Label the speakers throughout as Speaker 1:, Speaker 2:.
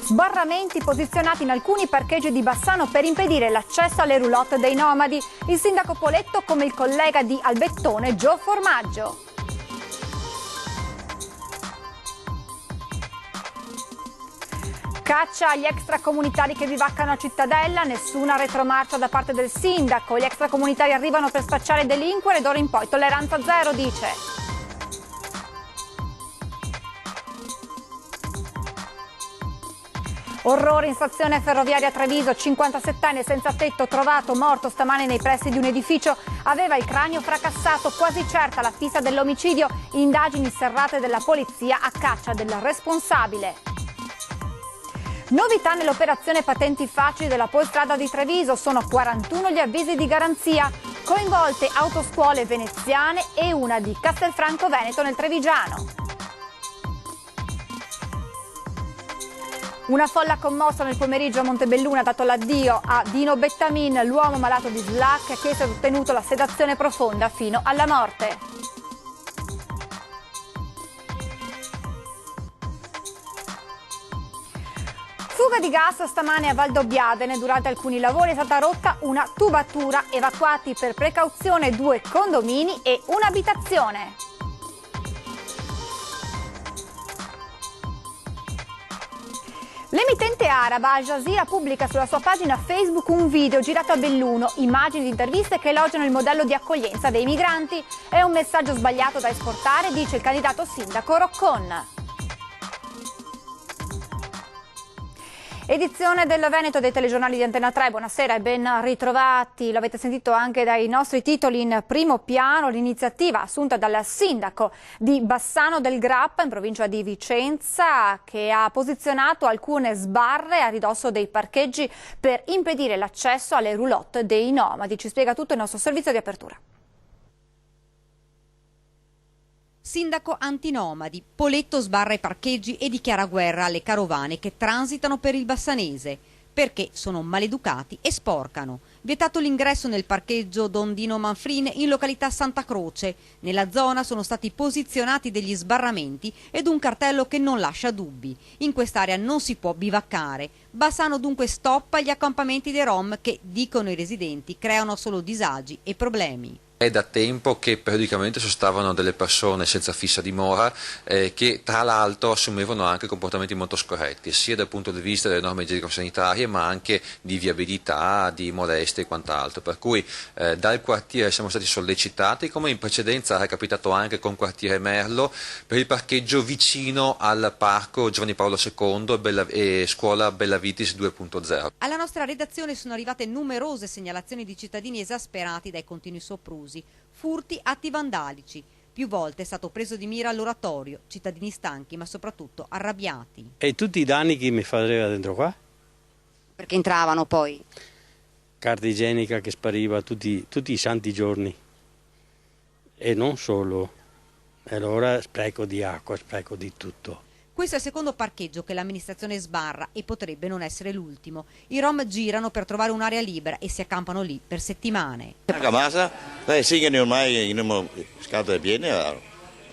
Speaker 1: Sbarramenti posizionati in alcuni parcheggi di Bassano per impedire l'accesso alle roulotte dei nomadi. Il sindaco Poletto come il collega di Albettone Gio Formaggio. Caccia agli extracomunitari che bivaccano a Cittadella, nessuna retromarcia da parte del sindaco. Gli extracomunitari arrivano per spacciare e delinquere, d'ora in poi tolleranza zero, dice. Orrore in stazione ferroviaria Treviso, 57enne senza tetto trovato morto stamane nei pressi di un edificio, aveva il cranio fracassato, quasi certa la fissa dell'omicidio, indagini serrate della polizia a caccia del responsabile. Novità nell'operazione patenti facili della Polstrada di Treviso, sono 41 gli avvisi di garanzia, coinvolte autoscuole veneziane e una di Castelfranco Veneto nel Trevigiano. Una folla commossa nel pomeriggio a Montebelluna ha dato l'addio a Dino Bettamin, l'uomo malato di SLAC che è stato ottenuto la sedazione profonda fino alla morte. Fuga di gas stamane a Valdobbiadene, durante alcuni lavori è stata rotta una tubatura, evacuati per precauzione 2 condomini e un'abitazione. L'emittente araba Al Jazeera pubblica sulla sua pagina Facebook un video girato a Belluno, immagini di interviste che elogiano il modello di accoglienza dei migranti. È un messaggio sbagliato da esportare, dice il candidato sindaco Roccon. Edizione del Veneto dei telegiornali di Antena 3, buonasera e ben ritrovati. Lo avete sentito anche dai nostri titoli in primo piano, l'iniziativa assunta dal sindaco di Bassano del Grappa in provincia di Vicenza che ha posizionato alcune sbarre a ridosso dei parcheggi per impedire l'accesso alle roulotte dei nomadi. Ci spiega tutto il nostro servizio di apertura.
Speaker 2: Sindaco antinomadi, Poletto sbarra i parcheggi e dichiara guerra alle carovane che transitano per il Bassanese, perché sono maleducati e sporcano. Vietato l'ingresso nel parcheggio Don Dino Manfrin in località Santa Croce. Nella zona sono stati posizionati degli sbarramenti ed un cartello che non lascia dubbi. In quest'area non si può bivaccare. Bassano dunque stop agli accampamenti dei Rom che, dicono i residenti, creano solo disagi e problemi.
Speaker 3: È da tempo che periodicamente sostavano delle persone senza fissa dimora che tra l'altro assumevano anche comportamenti molto scorretti, sia dal punto di vista delle norme igienico-sanitarie ma anche di viabilità, di molestie e quant'altro. Per cui dal quartiere siamo stati sollecitati, come in precedenza è capitato anche con quartiere Merlo, per il parcheggio vicino al parco Giovanni Paolo II e scuola Bellavitis 2.0.
Speaker 2: Alla nostra redazione sono arrivate numerose segnalazioni di cittadini esasperati dai continui soprusi. Furti, atti vandalici. Più volte è stato preso di mira l'oratorio, cittadini stanchi ma soprattutto arrabbiati.
Speaker 4: E tutti i danni che mi faceva dentro qua?
Speaker 2: Perché entravano poi?
Speaker 4: Carta igienica che spariva tutti i santi giorni. E non solo. E allora spreco di acqua, spreco di tutto.
Speaker 2: Questo è il secondo parcheggio che l'amministrazione sbarra e potrebbe non essere l'ultimo. I Rom girano per trovare un'area libera e si accampano lì per settimane.
Speaker 5: A casa, sì che ormai abbiamo scatole piene,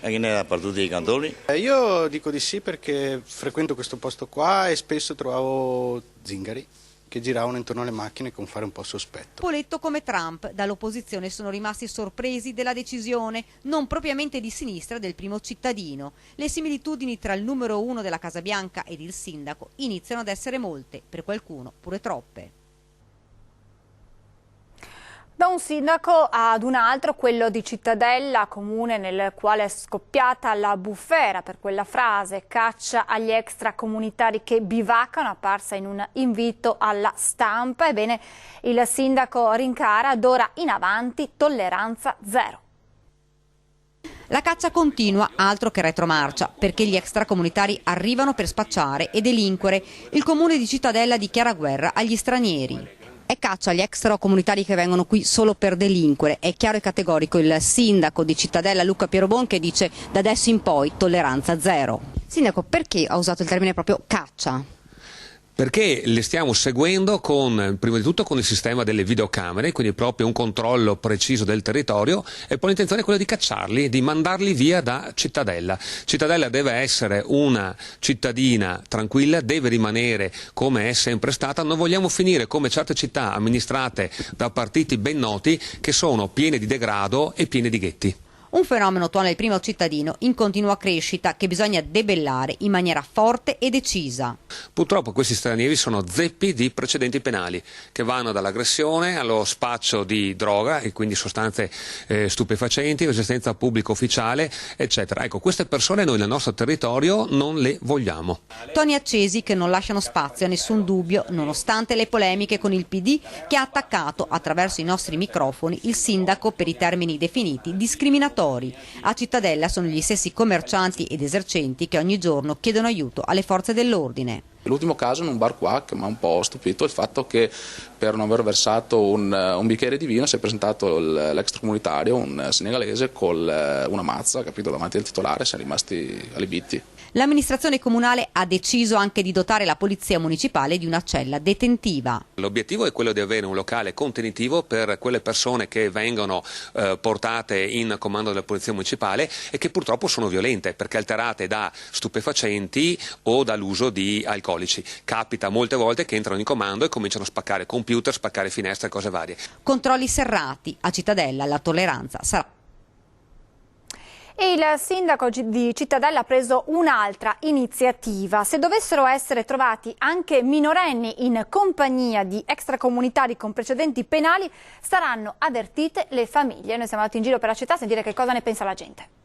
Speaker 5: anche per tutti i cantoni.
Speaker 6: Io dico di sì perché frequento questo posto qua e spesso trovavo zingari che giravano intorno alle macchine con fare un po' sospetto.
Speaker 2: Poletto come Trump, dall'opposizione sono rimasti sorpresi della decisione, non propriamente di sinistra, del primo cittadino. Le similitudini tra il numero 1 della Casa Bianca ed il sindaco iniziano ad essere molte, per qualcuno pure troppe.
Speaker 1: Da un sindaco ad un altro, quello di Cittadella, comune nel quale è scoppiata la bufera per quella frase caccia agli extracomunitari che bivaccano, apparsa in un invito alla stampa. Ebbene, il sindaco rincara d'ora in avanti tolleranza zero.
Speaker 2: La caccia continua, altro che retromarcia, perché gli extracomunitari arrivano per spacciare e delinquere. Il comune di Cittadella dichiara guerra agli stranieri. È caccia agli extracomunitari che vengono qui solo per delinquere. È chiaro e categorico il sindaco di Cittadella, Luca Pierobon, che dice da adesso in poi tolleranza zero. Sindaco, perché ha usato il termine proprio caccia?
Speaker 7: Perché le stiamo seguendo prima di tutto con il sistema delle videocamere, quindi proprio un controllo preciso del territorio, e poi l'intenzione è quella di cacciarli, di mandarli via da Cittadella. Cittadella deve essere una cittadina tranquilla, deve rimanere come è sempre stata. Non vogliamo finire come certe città amministrate da partiti ben noti che sono piene di degrado e piene di ghetti.
Speaker 2: Un fenomeno, tuona il primo cittadino, in continua crescita che bisogna debellare in maniera forte e decisa.
Speaker 7: Purtroppo questi stranieri sono zeppi di precedenti penali che vanno dall'aggressione allo spaccio di droga e quindi sostanze stupefacenti, resistenza al pubblico ufficiale, eccetera. Ecco, queste persone noi nel nostro territorio non le vogliamo.
Speaker 2: Toni accesi che non lasciano spazio a nessun dubbio, nonostante le polemiche con il PD che ha attaccato attraverso i nostri microfoni il sindaco per i termini definiti discriminatori. A Cittadella sono gli stessi commercianti ed esercenti che ogni giorno chiedono aiuto alle forze dell'ordine.
Speaker 8: L'ultimo caso in un bar qua che mi ha un po' stupito il fatto che per non aver versato un bicchiere di vino si è presentato l'extracomunitario, un senegalese, con una mazza, capito, davanti al titolare, siamo rimasti allibiti.
Speaker 2: L'amministrazione comunale ha deciso anche di dotare la polizia municipale di una cella detentiva.
Speaker 7: L'obiettivo è quello di avere un locale contenitivo per quelle persone che vengono portate in comando della polizia municipale e che purtroppo sono violente perché alterate da stupefacenti o dall'uso di alcolici. Capita molte volte che entrano in comando e cominciano a spaccare computer, spaccare finestre, cose varie.
Speaker 2: Controlli serrati. A Cittadella la tolleranza sarà.
Speaker 1: E il sindaco di Cittadella ha preso un'altra iniziativa. Se dovessero essere trovati anche minorenni in compagnia di extracomunitari con precedenti penali, saranno avvertite le famiglie. Noi siamo andati in giro per la città a sentire che cosa ne pensa la gente.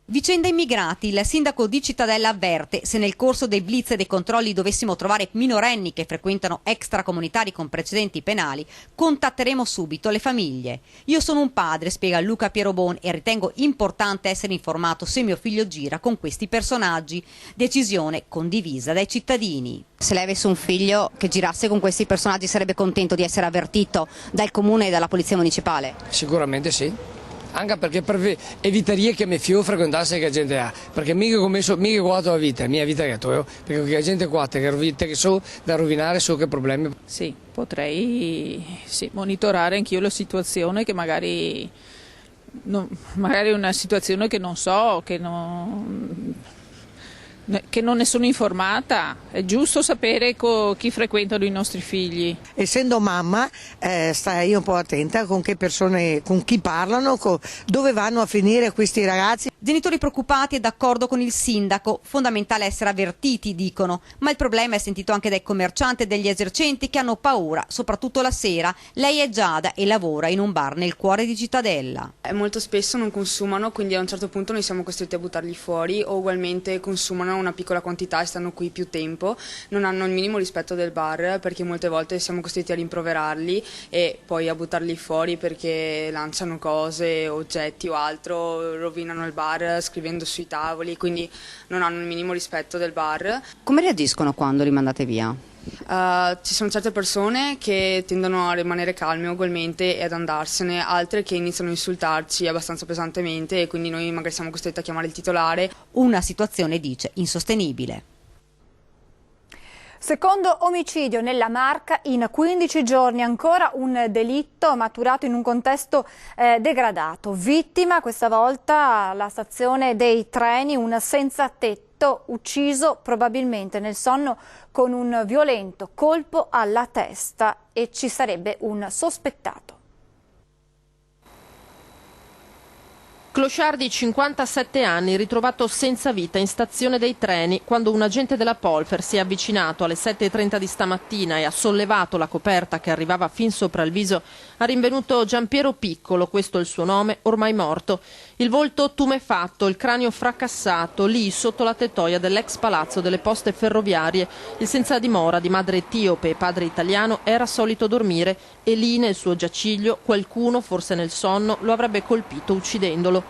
Speaker 2: Vicenda immigrati. Il sindaco di Cittadella avverte: se nel corso dei blitz e dei controlli dovessimo trovare minorenni che frequentano extracomunitari con precedenti penali, contatteremo subito le famiglie. Io sono un padre, spiega Luca Pierobon, e ritengo importante essere informato se mio figlio gira con questi personaggi. Decisione condivisa dai cittadini.
Speaker 9: Se lei avesse un figlio che girasse con questi personaggi, sarebbe contento di essere avvertito dal comune e dalla polizia municipale?
Speaker 10: Sicuramente sì. Anche perché evitaria che mio figlio frequentasse che gente ha, perché mica guardo la vita, mia vita che ho, perché la gente qua che so da rovinare, so che problemi.
Speaker 11: Sì, potrei monitorare anch'io la situazione, che magari è una situazione che non so, che non ne sono informata. È giusto sapere chi frequentano i nostri figli.
Speaker 12: Essendo mamma stai un po' attenta con che persone, con chi parlano, dove vanno a finire questi ragazzi.
Speaker 2: Genitori preoccupati e d'accordo con il sindaco, fondamentale essere avvertiti, dicono, ma il problema è sentito anche dai commercianti e dagli esercenti che hanno paura, soprattutto la sera. Lei è Giada e lavora in un bar nel cuore di Cittadella.
Speaker 13: Molto spesso non consumano, quindi a un certo punto noi siamo costretti a buttarli fuori, o ugualmente consumano una piccola quantità e stanno qui più tempo, non hanno il minimo rispetto del bar, perché molte volte siamo costretti a rimproverarli e poi a buttarli fuori perché lanciano cose, oggetti o altro, rovinano il bar scrivendo sui tavoli, quindi non hanno il minimo rispetto del bar.
Speaker 9: Come reagiscono quando li mandate via?
Speaker 13: Ci sono certe persone che tendono a rimanere calme ugualmente e ad andarsene, altre che iniziano a insultarci abbastanza pesantemente e quindi noi magari siamo costretti a chiamare il titolare.
Speaker 2: Una situazione, dice, insostenibile.
Speaker 1: Secondo omicidio nella Marca in 15 giorni, ancora un delitto maturato in un contesto degradato. Vittima questa volta alla stazione dei treni, un senza tetto ucciso probabilmente nel sonno con un violento colpo alla testa, e ci sarebbe un sospettato.
Speaker 14: Clochard di 57 anni, ritrovato senza vita in stazione dei treni quando un agente della Polfer si è avvicinato alle 7:30 di stamattina e ha sollevato la coperta che arrivava fin sopra il viso. Ha rinvenuto Giampiero Piccolo, questo è il suo nome, ormai morto. Il volto tumefatto, il cranio fracassato, lì sotto la tettoia dell'ex palazzo delle poste ferroviarie. Il senza dimora, di madre etiope e padre italiano, era solito dormire e lì nel suo giaciglio qualcuno, forse nel sonno, lo avrebbe colpito uccidendolo.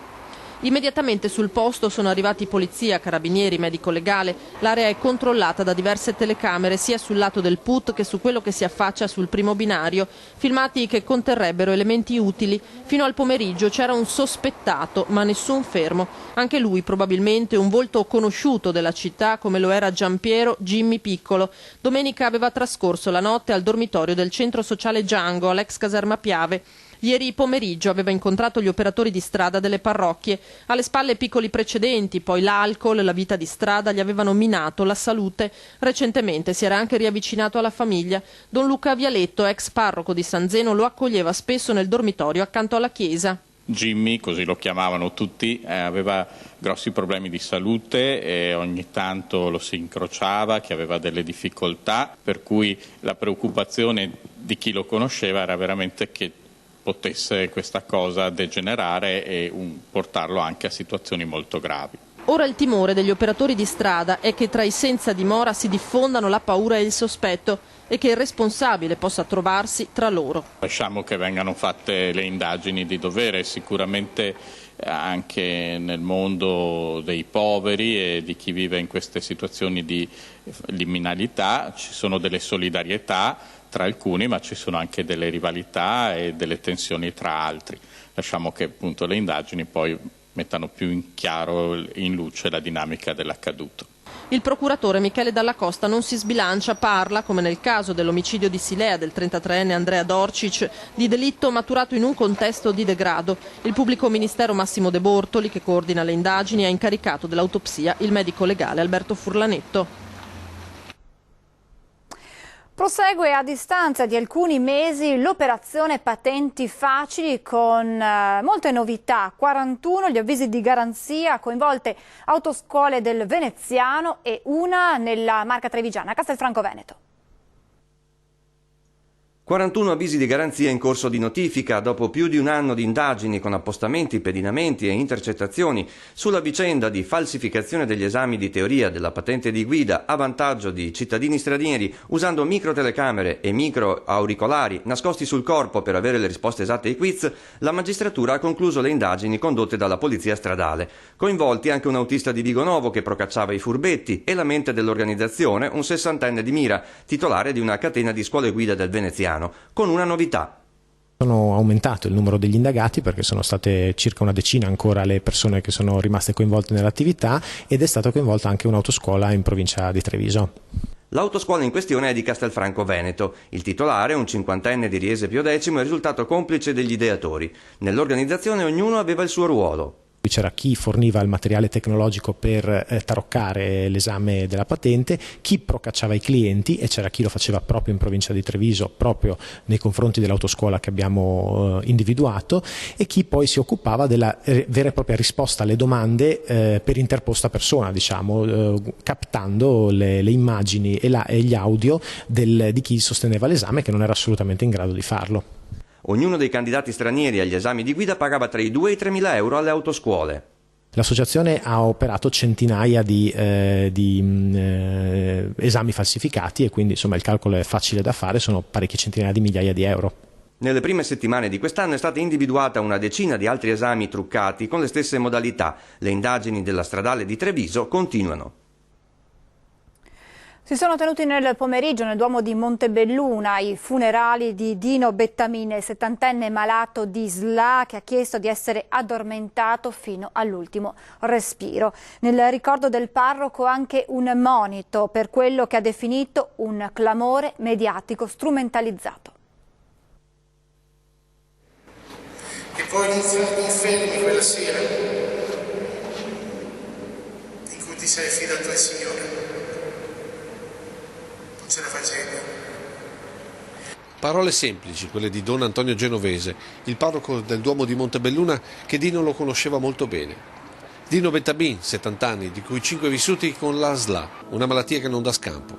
Speaker 14: Immediatamente sul posto sono arrivati polizia, carabinieri, medico legale. L'area è controllata da diverse telecamere sia sul lato del PUT che su quello che si affaccia sul primo binario, filmati che conterrebbero elementi utili. Fino al pomeriggio c'era un sospettato, ma nessun fermo. Anche lui probabilmente un volto conosciuto della città, come lo era Giampiero Jimmy Piccolo. Domenica aveva trascorso la notte al dormitorio del centro sociale Django, all'ex caserma Piave. Ieri pomeriggio aveva incontrato gli operatori di strada delle parrocchie. Alle spalle piccoli precedenti, poi l'alcol, la vita di strada gli avevano minato la salute. Recentemente si era anche riavvicinato alla famiglia. Don Luca Vialetto, ex parroco di San Zeno, lo accoglieva spesso nel dormitorio accanto alla chiesa.
Speaker 15: Jimmy, così lo chiamavano tutti, aveva grossi problemi di salute e ogni tanto lo si incrociava, che aveva delle difficoltà, per cui la preoccupazione di chi lo conosceva era veramente che potesse questa cosa degenerare e portarlo anche a situazioni molto gravi.
Speaker 14: Ora il timore degli operatori di strada è che tra i senza dimora si diffondano la paura e il sospetto e che il responsabile possa trovarsi tra loro.
Speaker 15: Lasciamo che vengano fatte le indagini di dovere, sicuramente anche nel mondo dei poveri e di chi vive in queste situazioni di liminalità ci sono delle solidarietà tra alcuni, ma ci sono anche delle rivalità e delle tensioni tra altri. Lasciamo che appunto le indagini poi mettano più in chiaro, in luce la dinamica dell'accaduto.
Speaker 14: Il procuratore Michele Dalla Costa non si sbilancia, parla, come nel caso dell'omicidio di Silea del 33enne Andrea Dorcic, di delitto maturato in un contesto di degrado. Il pubblico ministero Massimo De Bortoli, che coordina le indagini, ha incaricato dell'autopsia il medico legale Alberto Furlanetto.
Speaker 1: Prosegue a distanza di alcuni mesi l'operazione Patenti Facili con molte novità, 41 gli avvisi di garanzia, coinvolte autoscuole del Veneziano e una nella Marca Trevigiana, Castelfranco Veneto.
Speaker 16: 41 avvisi di garanzia in corso di notifica dopo più di un anno di indagini con appostamenti, pedinamenti e intercettazioni sulla vicenda di falsificazione degli esami di teoria della patente di guida a vantaggio di cittadini stranieri usando microtelecamere e microauricolari nascosti sul corpo per avere le risposte esatte ai quiz. La magistratura ha concluso le indagini condotte dalla polizia stradale. Coinvolti anche un autista di Vigonovo che procacciava i furbetti e la mente dell'organizzazione, un 60enne di Mira, titolare di una catena di scuole guida del Veneziano, con una novità.
Speaker 17: Sono aumentato il numero degli indagati perché sono state circa una decina ancora le persone che sono rimaste coinvolte nell'attività ed è stata coinvolta anche un'autoscuola in provincia di Treviso.
Speaker 16: L'autoscuola in questione è di Castelfranco Veneto. Il titolare, un 50enne di Riese Pio X, è risultato complice degli ideatori. Nell'organizzazione ognuno aveva il suo ruolo.
Speaker 17: C'era chi forniva il materiale tecnologico per taroccare l'esame della patente, chi procacciava i clienti e c'era chi lo faceva proprio in provincia di Treviso, proprio nei confronti dell'autoscuola che abbiamo individuato, e chi poi si occupava della vera e propria risposta alle domande per interposta persona, diciamo, captando le immagini e gli audio di chi sosteneva l'esame che non era assolutamente in grado di farlo.
Speaker 16: Ognuno dei candidati stranieri agli esami di guida pagava tra i 2 e i 3.000 euro alle autoscuole.
Speaker 17: L'associazione ha operato centinaia di esami falsificati e quindi insomma il calcolo è facile da fare, sono parecchie centinaia di migliaia di euro.
Speaker 16: Nelle prime settimane di quest'anno è stata individuata una decina di altri esami truccati con le stesse modalità. Le indagini della stradale di Treviso continuano.
Speaker 1: Si sono tenuti nel pomeriggio nel Duomo di Montebelluna i funerali di Dino Bettamine, 70enne malato di SLA che ha chiesto di essere addormentato fino all'ultimo respiro. Nel ricordo del parroco anche un monito per quello che ha definito un clamore mediatico strumentalizzato.
Speaker 18: E poi iniziano gli infermi quella sera in cui ti sei affidato al Signore. Non ce la facevi.
Speaker 19: Parole semplici, quelle di Don Antonio Genovese, il parroco del Duomo di Montebelluna, che Dino lo conosceva molto bene. Dino Bettamine, 70 anni, di cui 5 vissuti con la SLA, una malattia che non dà scampo.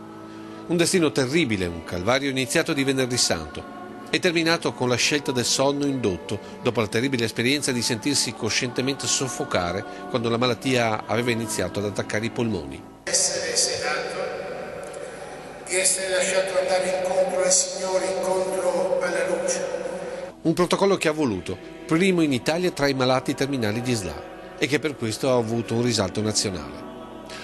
Speaker 19: Un destino terribile, un calvario iniziato di Venerdì Santo e terminato con la scelta del sonno indotto dopo la terribile esperienza di sentirsi coscientemente soffocare quando la malattia aveva iniziato ad attaccare i polmoni.
Speaker 18: Essere sedato, di essere lasciato andare incontro al Signore, incontro alla luce.
Speaker 19: Un protocollo che ha voluto, primo in Italia tra i malati terminali di SLA. e che per questo ha avuto un risalto nazionale.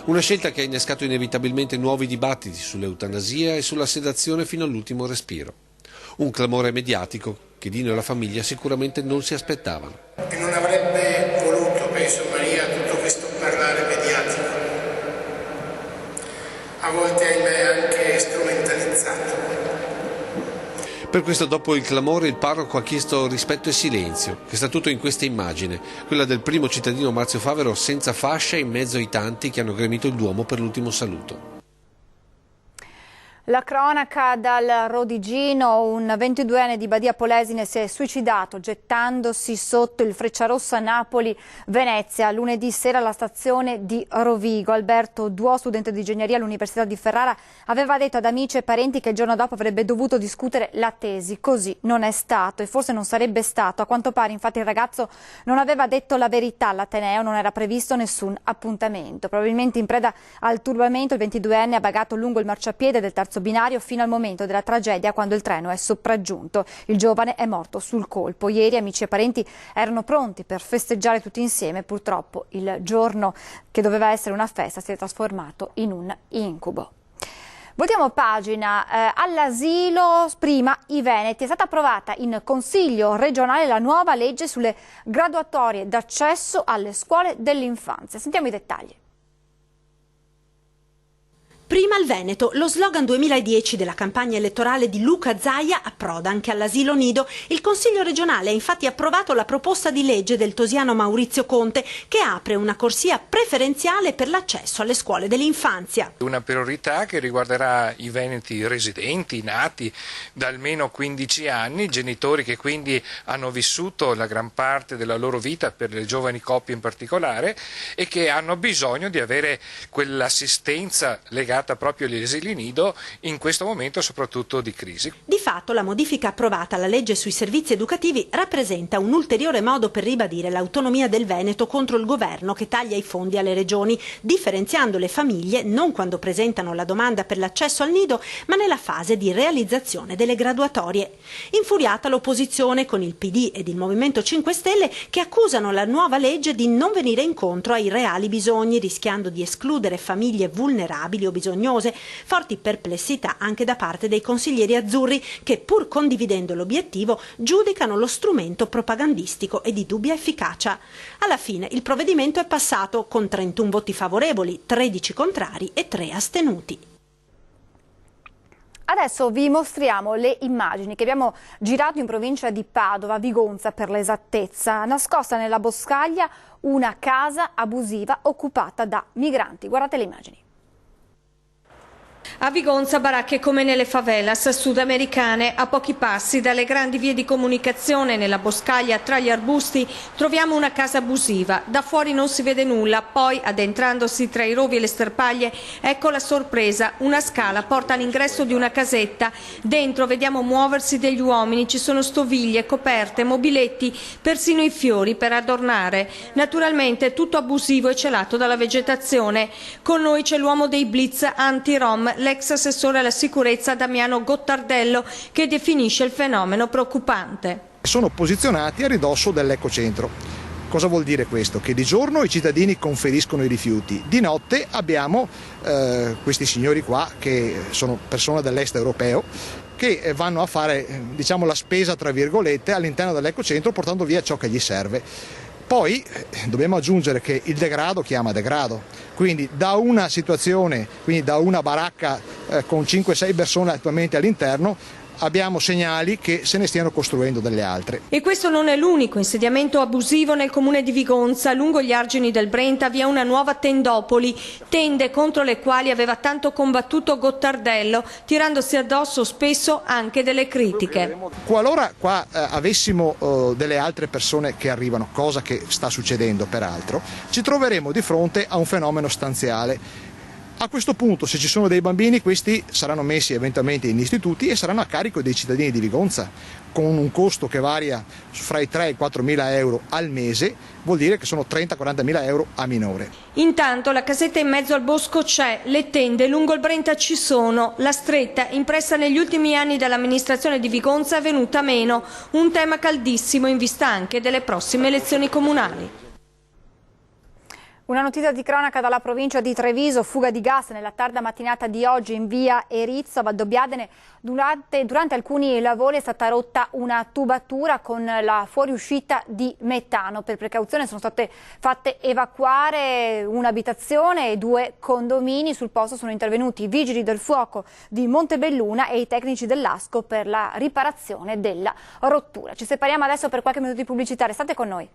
Speaker 19: Una scelta che ha innescato inevitabilmente nuovi dibattiti sull'eutanasia e sulla sedazione fino all'ultimo respiro. Un clamore mediatico che Dino e la famiglia sicuramente non si aspettavano.
Speaker 18: E non avrebbe voluto, penso Maria, tutto questo parlare mediatico. A volte, ahimè, anche strumentalizzato.
Speaker 19: Per questo, dopo il clamore, il parroco ha chiesto rispetto e silenzio, che sta tutto in questa immagine, quella del primo cittadino Marzio Favero senza fascia in mezzo ai tanti che hanno gremito il Duomo per l'ultimo saluto.
Speaker 1: La cronaca dal Rodigino, un 22enne di Badia Polesine si è suicidato gettandosi sotto il Frecciarossa Napoli-Venezia lunedì sera alla stazione di Rovigo. Alberto Duò, studente di ingegneria all'Università di Ferrara, aveva detto ad amici e parenti che il giorno dopo avrebbe dovuto discutere la tesi. Così non è stato e forse non sarebbe stato. A quanto pare, infatti, il ragazzo non aveva detto la verità all'Ateneo, non era previsto nessun appuntamento. Probabilmente in preda al turbamento, il 22enne ha vagato lungo il marciapiede del terzo binario fino al momento della tragedia, quando il treno è sopraggiunto. Il giovane è morto sul colpo. Ieri amici e parenti erano pronti per festeggiare tutti insieme. Purtroppo il giorno che doveva essere una festa si è trasformato in un incubo. Voltiamo pagina. All'asilo prima i Veneti. È stata approvata in Consiglio regionale la nuova legge sulle graduatorie d'accesso alle scuole dell'infanzia. Sentiamo i dettagli.
Speaker 20: Prima il Veneto, lo slogan 2010 della campagna elettorale di Luca Zaia approda anche all'asilo nido. Il Consiglio regionale ha infatti approvato la proposta di legge del tosiano Maurizio Conte, che apre una corsia preferenziale per l'accesso alle scuole dell'infanzia.
Speaker 21: Una priorità che riguarderà i veneti residenti, nati da almeno 15 anni, genitori che quindi hanno vissuto la gran parte della loro vita, per le giovani coppie in particolare, e che hanno bisogno di avere quell'assistenza legata proprio agli asili nido in questo momento soprattutto di crisi.
Speaker 20: Di fatto la modifica approvata alla legge sui servizi educativi rappresenta un ulteriore modo per ribadire l'autonomia del Veneto contro il governo che taglia i fondi alle regioni, differenziando le famiglie non quando presentano la domanda per l'accesso al nido, ma nella fase di realizzazione delle graduatorie. Infuriata l'opposizione con il PD ed il Movimento 5 Stelle, che accusano la nuova legge di non venire incontro ai reali bisogni, rischiando di escludere famiglie vulnerabili o bisognose. Forti perplessità anche da parte dei consiglieri azzurri, che pur condividendo l'obiettivo giudicano lo strumento propagandistico e di dubbia efficacia. Alla fine il provvedimento è passato con 31 voti favorevoli, 13 contrari e 3 astenuti.
Speaker 1: Adesso vi mostriamo le immagini che abbiamo girato in provincia di Padova, Vigonza per l'esattezza. Nascosta nella boscaglia una casa abusiva occupata da migranti. Guardate le immagini.
Speaker 22: A Vigonza baracche come nelle favelas sudamericane, a pochi passi dalle grandi vie di comunicazione, nella boscaglia tra gli arbusti troviamo una casa abusiva. Da fuori non si vede nulla, poi addentrandosi tra i rovi e le sterpaglie ecco la sorpresa, una scala porta all'ingresso di una casetta. Dentro vediamo muoversi degli uomini, ci sono stoviglie, coperte, mobiletti, persino i fiori per adornare. Naturalmente tutto abusivo e celato dalla vegetazione. Con noi c'è l'uomo dei blitz anti-rom, l'ex assessore alla sicurezza Damiano Gottardello, che definisce il fenomeno preoccupante.
Speaker 23: Sono posizionati a ridosso dell'ecocentro. Cosa vuol dire questo? Che di giorno i cittadini conferiscono i rifiuti, di notte abbiamo questi signori qua, che sono persone dell'est europeo, che vanno a fare la spesa tra virgolette all'interno dell'ecocentro, portando via ciò che gli serve. Poi dobbiamo aggiungere che il degrado chiama degrado, quindi da una situazione, quindi da una baracca con 5-6 persone attualmente all'interno, abbiamo segnali che se ne stiano costruendo delle altre.
Speaker 22: E questo non è l'unico insediamento abusivo nel comune di Vigonza. Lungo gli argini del Brenta vi è una nuova tendopoli, tende contro le quali aveva tanto combattuto Gottardello, tirandosi addosso spesso anche delle critiche.
Speaker 23: Qualora qua avessimo delle altre persone che arrivano, cosa che sta succedendo peraltro, ci troveremo di fronte a un fenomeno stanziale. A questo punto, se ci sono dei bambini, questi saranno messi eventualmente in istituti e saranno a carico dei cittadini di Vigonza, con un costo che varia fra i 3 e i 4 mila euro al mese, vuol dire che sono 30-40 mila euro a minore.
Speaker 22: Intanto la casetta in mezzo al bosco c'è, le tende lungo il Brenta ci sono, la stretta impressa negli ultimi anni dall'amministrazione di Vigonza è venuta meno, un tema caldissimo in vista anche delle prossime elezioni comunali.
Speaker 1: Una notizia di cronaca dalla provincia di Treviso, fuga di gas nella tarda mattinata di oggi in via Erizzo a Valdobbiadene. Durante alcuni lavori è stata rotta una tubatura con la fuoriuscita di metano. Per precauzione sono state fatte evacuare un'abitazione e 2 condomini. Sul posto sono intervenuti i vigili del fuoco di Montebelluna e i tecnici dell'ASCO per la riparazione della rottura. Ci separiamo adesso per qualche minuto di pubblicità, restate con noi.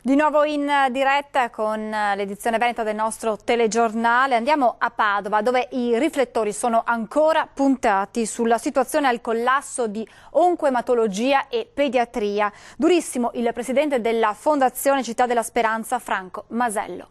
Speaker 1: Di nuovo in diretta con l'edizione veneta del nostro telegiornale. Andiamo a Padova, dove i riflettori sono ancora puntati sulla situazione al collasso di oncoematologia e pediatria. Durissimo il presidente della Fondazione Città della Speranza, Franco Masello.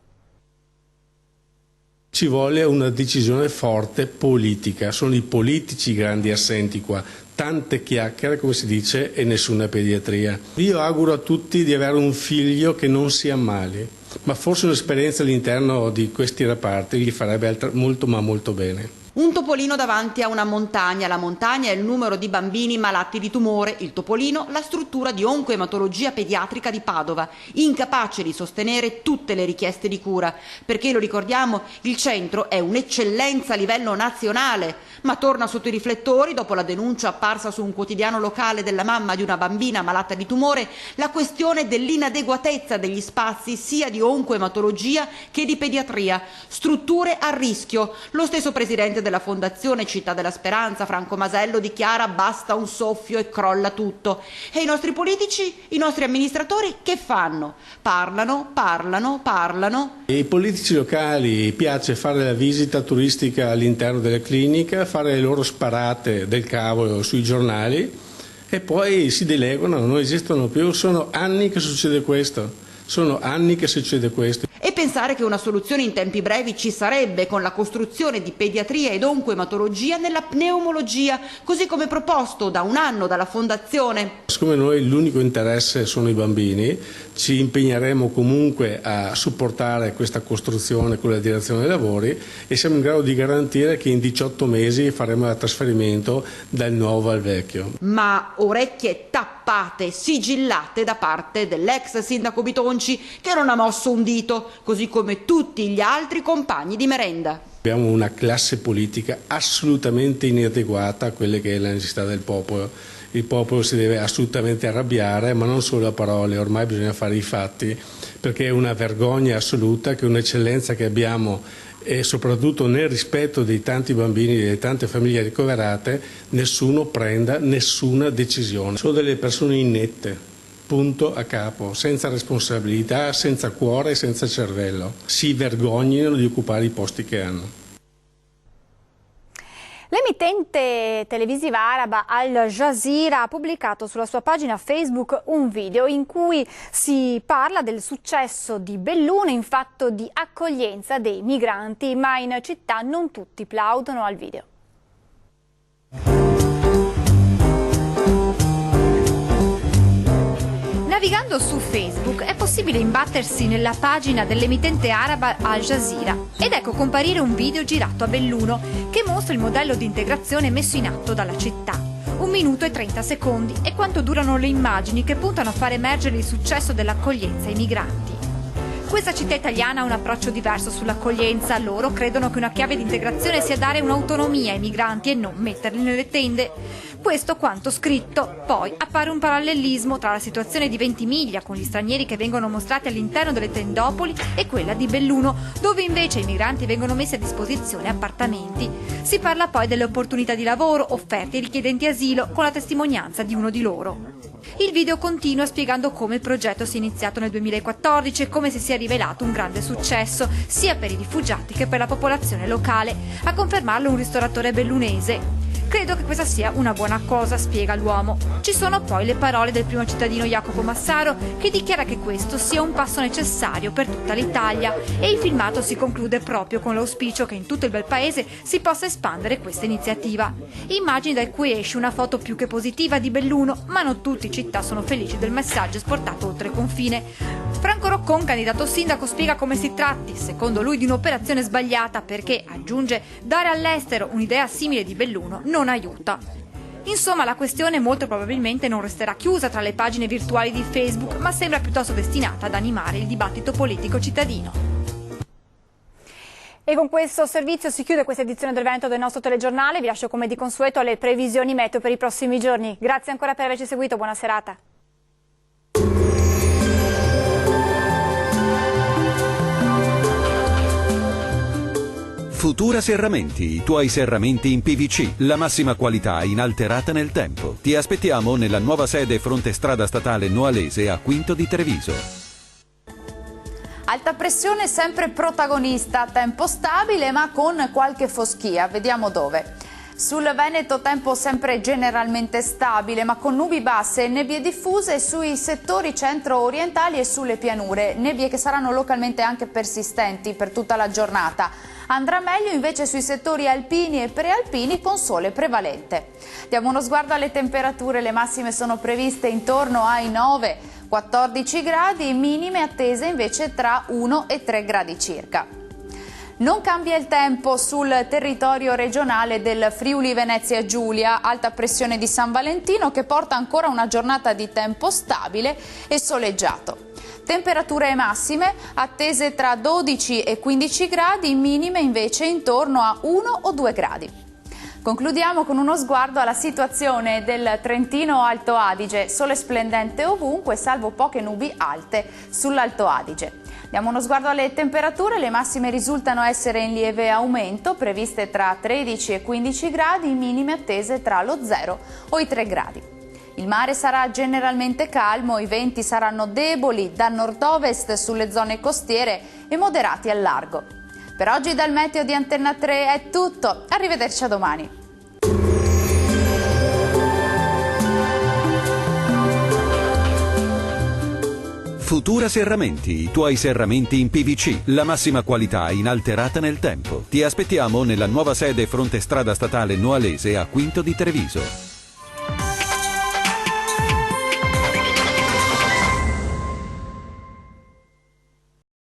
Speaker 3: Ci vuole una decisione forte politica, sono i politici i grandi assenti qua, tante chiacchiere come si dice e nessuna pediatria. Io auguro a tutti di avere un figlio che non si ammali, ma forse un'esperienza all'interno di questi reparti gli farebbe molto ma molto bene.
Speaker 2: Un topolino davanti a una montagna. La montagna è il numero di bambini malati di tumore, il topolino la struttura di oncoematologia pediatrica di Padova, incapace di sostenere tutte le richieste di cura, perché lo ricordiamo, il centro è un'eccellenza a livello nazionale, ma torna sotto i riflettori dopo la denuncia apparsa su un quotidiano locale della mamma di una bambina malata di tumore, la questione dell'inadeguatezza degli spazi sia di oncoematologia che di pediatria, strutture a rischio. Lo stesso presidente della Fondazione Città della Speranza, Franco Masello, dichiara basta un soffio e crolla tutto. E i nostri politici, i nostri amministratori che fanno? Parlano.
Speaker 3: E i politici locali piace fare la visita turistica all'interno delle cliniche, fare le loro sparate del cavolo sui giornali e poi si delegano, non esistono più. Sono anni che succede questo.
Speaker 2: E pensare che una soluzione in tempi brevi ci sarebbe con la costruzione di pediatria ed oncoematologia nella pneumologia, così come proposto da un anno dalla Fondazione.
Speaker 3: Siccome noi l'unico interesse sono i bambini, ci impegneremo comunque a supportare questa costruzione con la direzione dei lavori e siamo in grado di garantire che in 18 mesi faremo il trasferimento dal nuovo al vecchio.
Speaker 2: Ma orecchie tappate, sigillate da parte dell'ex sindaco Bitonci, che non ha mosso un dito, così come tutti gli altri compagni di merenda.
Speaker 3: Abbiamo una classe politica assolutamente inadeguata a quelle che è la necessità del popolo. Il popolo si deve assolutamente arrabbiare, ma non solo a parole, ormai bisogna fare i fatti, perché è una vergogna assoluta che un'eccellenza che abbiamo e soprattutto nel rispetto dei tanti bambini e delle tante famiglie ricoverate, nessuno prenda nessuna decisione. Sono delle persone inette. Punto a capo, senza responsabilità, senza cuore e senza cervello. Si vergognino di occupare i posti che hanno.
Speaker 1: L'emittente televisiva araba Al Jazeera ha pubblicato sulla sua pagina Facebook un video in cui si parla del successo di Belluno in fatto di accoglienza dei migranti, ma in città non tutti plaudono al video. Navigando su Facebook è possibile imbattersi nella pagina dell'emittente araba Al Jazeera ed ecco comparire un video girato a Belluno che mostra il modello di integrazione messo in atto dalla città. 1 minuto e 30 secondi è quanto durano le immagini che puntano a far emergere il successo dell'accoglienza ai migranti. Questa città italiana ha un approccio diverso sull'accoglienza. Loro credono che una chiave di integrazione sia dare un'autonomia ai migranti e non metterli nelle tende. Questo quanto scritto. Poi appare un parallelismo tra la situazione di Ventimiglia, con gli stranieri che vengono mostrati all'interno delle tendopoli, e quella di Belluno, dove invece i migranti vengono messi a disposizione appartamenti. Si parla poi delle opportunità di lavoro offerte ai richiedenti asilo, con la testimonianza di uno di loro. Il video continua spiegando come il progetto sia iniziato nel 2014 e come si sia rivelato un grande successo, sia per i rifugiati che per la popolazione locale. A confermarlo un ristoratore bellunese. Credo che questa sia una buona cosa, spiega l'uomo. Ci sono poi le parole del primo cittadino Jacopo Massaro, che dichiara che questo sia un passo necessario per tutta l'Italia, e il filmato si conclude proprio con l'auspicio che in tutto il bel paese si possa espandere questa iniziativa. Immagini da cui esce una foto più che positiva di Belluno, ma non tutti in città sono felici del messaggio esportato oltre confine. Franco Roccon, candidato sindaco, spiega come si tratti, secondo lui, di un'operazione sbagliata perché, aggiunge, dare all'estero un'idea simile di Belluno non aiuta. Insomma, la questione molto probabilmente non resterà chiusa tra le pagine virtuali di Facebook, ma sembra piuttosto destinata ad animare il dibattito politico cittadino. E con questo servizio si chiude questa edizione del Veneto del nostro telegiornale. Vi lascio come di consueto alle previsioni meteo per i prossimi giorni. Grazie ancora per averci seguito, buona serata.
Speaker 4: Futura Serramenti, i tuoi serramenti in PVC, la massima qualità inalterata nel tempo. Ti aspettiamo nella nuova sede fronte strada statale Noalese a Quinto di Treviso.
Speaker 5: Alta pressione sempre protagonista, tempo stabile ma con qualche foschia, vediamo dove. Sul Veneto tempo sempre generalmente stabile ma con nubi basse e nebbie diffuse sui settori centro-orientali e sulle pianure, nebbie che saranno localmente anche persistenti per tutta la giornata. Andrà meglio invece sui settori alpini e prealpini con sole prevalente. Diamo uno sguardo alle temperature, le massime sono previste intorno ai 9-14 gradi, minime attese invece tra 1 e 3 gradi circa. Non cambia il tempo sul territorio regionale del Friuli Venezia Giulia, alta pressione di San Valentino che porta ancora una giornata di tempo stabile e soleggiato. Temperature massime attese tra 12 e 15 gradi, minime invece intorno a 1 o 2 gradi. Concludiamo con uno sguardo alla situazione del Trentino Alto Adige, sole splendente ovunque salvo poche nubi alte sull'Alto Adige. Diamo uno sguardo alle temperature, le massime risultano essere in lieve aumento, previste tra 13 e 15 gradi, minime attese tra lo 0 o i 3 gradi. Il mare sarà generalmente calmo, i venti saranno deboli da nord-ovest sulle zone costiere e moderati al largo. Per oggi dal Meteo di Antenna 3 è tutto, arrivederci a domani.
Speaker 4: Futura Serramenti, i tuoi serramenti in PVC, la massima qualità inalterata nel tempo. Ti aspettiamo nella nuova sede fronte strada statale Noalese a Quinto di Treviso.